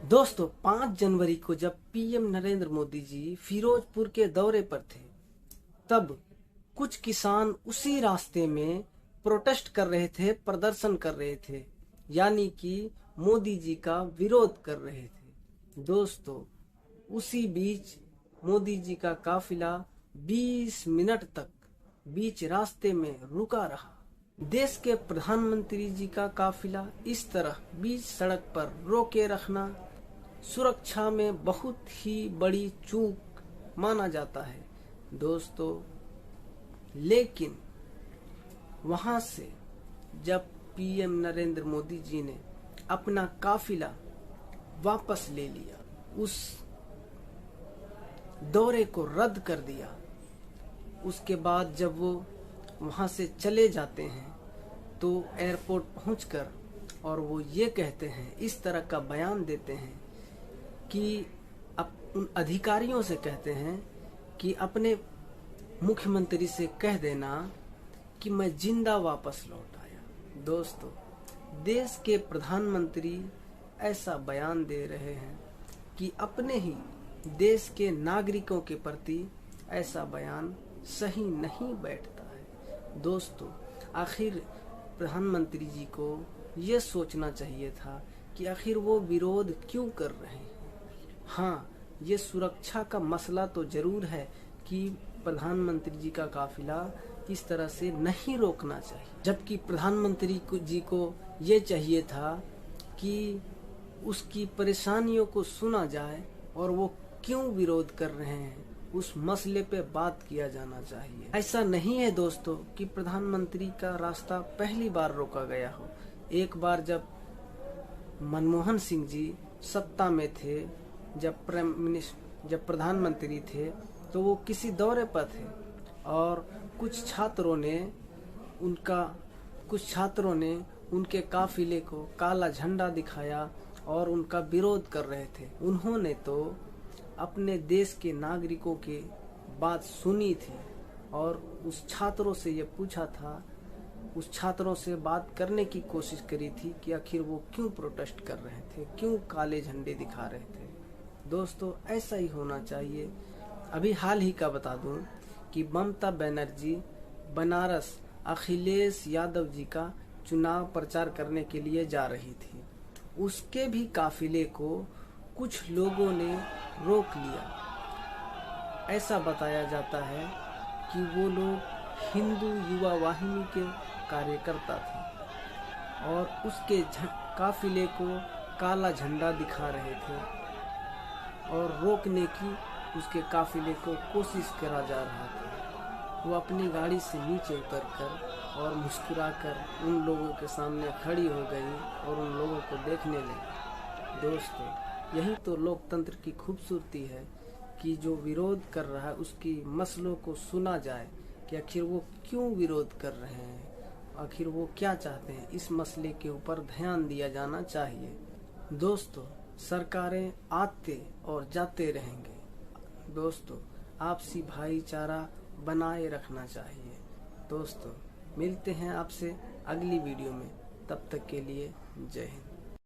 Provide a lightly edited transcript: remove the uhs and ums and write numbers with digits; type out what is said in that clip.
दोस्तों 5 जनवरी को जब पीएम नरेंद्र मोदी जी फिरोजपुर के दौरे पर थे, तब कुछ किसान उसी रास्ते में प्रोटेस्ट कर रहे थे, प्रदर्शन कर रहे थे, यानी कि मोदी जी का विरोध कर रहे थे। दोस्तों उसी बीच मोदी जी का काफिला 20 मिनट तक बीच रास्ते में रुका रहा। देश के प्रधानमंत्री जी का काफिला इस तरह बीच सड़क पर रोके रखना सुरक्षा में बहुत ही बड़ी चूक माना जाता है दोस्तों। लेकिन वहां से जब पीएम नरेंद्र मोदी जी ने अपना काफिला वापस ले लिया, उस दौरे को रद्द कर दिया, उसके बाद जब वो वहां से चले जाते हैं तो एयरपोर्ट पहुंचकर और वो ये कहते हैं, इस तरह का बयान देते हैं कि उन अधिकारियों से कहते हैं कि अपने मुख्यमंत्री से कह देना कि मैं जिंदा वापस लौट आया। दोस्तों देश के प्रधानमंत्री ऐसा बयान दे रहे हैं कि अपने ही देश के नागरिकों के प्रति ऐसा बयान सही नहीं बैठता है। दोस्तों आखिर प्रधानमंत्री जी को ये सोचना चाहिए था कि आखिर वो विरोध क्यों कर रहे हैं। हाँ, ये सुरक्षा का मसला तो जरूर है कि प्रधानमंत्री जी का काफिला इस तरह से नहीं रोकना चाहिए, जबकि प्रधानमंत्री जी को ये चाहिए था कि उसकी परेशानियों को सुना जाए और वो क्यों विरोध कर रहे हैं उस मसले पे बात किया जाना चाहिए। ऐसा नहीं है दोस्तों कि प्रधानमंत्री का रास्ता पहली बार रोका गया हो। एक बार जब मनमोहन सिंह जी सत्ता में थे, जब प्रधानमंत्री थे, तो वो किसी दौरे पर थे और कुछ छात्रों ने उनके काफिले को काला झंडा दिखाया और उनका विरोध कर रहे थे। उन्होंने तो अपने देश के नागरिकों की बात सुनी थी और उस छात्रों से ये पूछा था, उस छात्रों से बात करने की कोशिश करी थी कि आखिर वो क्यों प्रोटेस्ट कर रहे थे, क्यों काले झंडे दिखा रहे थे। दोस्तों ऐसा ही होना चाहिए। अभी हाल ही का बता दूं कि ममता बनर्जी बनारस अखिलेश यादव जी का चुनाव प्रचार करने के लिए जा रही थी। उसके भी काफिले को कुछ लोगों ने रोक लिया। ऐसा बताया जाता है कि वो लोग हिंदू युवा वाहिनी के कार्यकर्ता थे और उसके काफिले को काला झंडा दिखा रहे थे और रोकने की उसके काफिले को कोशिश करा जा रहा था। वो अपनी गाड़ी से नीचे उतरकर और मुस्कुराकर उन लोगों के सामने खड़ी हो गई और उन लोगों को देखने लगी। दोस्तों यही तो लोकतंत्र की खूबसूरती है कि जो विरोध कर रहा है उसकी मसलों को सुना जाए कि आखिर वो क्यों विरोध कर रहे हैं, आखिर वो क्या चाहते हैं। इस मसले के ऊपर ध्यान दिया जाना चाहिए। दोस्तों सरकारें आते और जाते रहेंगे। दोस्तों आपसी भाईचारा बनाए रखना चाहिए। दोस्तों मिलते हैं आपसे अगली वीडियो में, तब तक के लिए जय हिंद।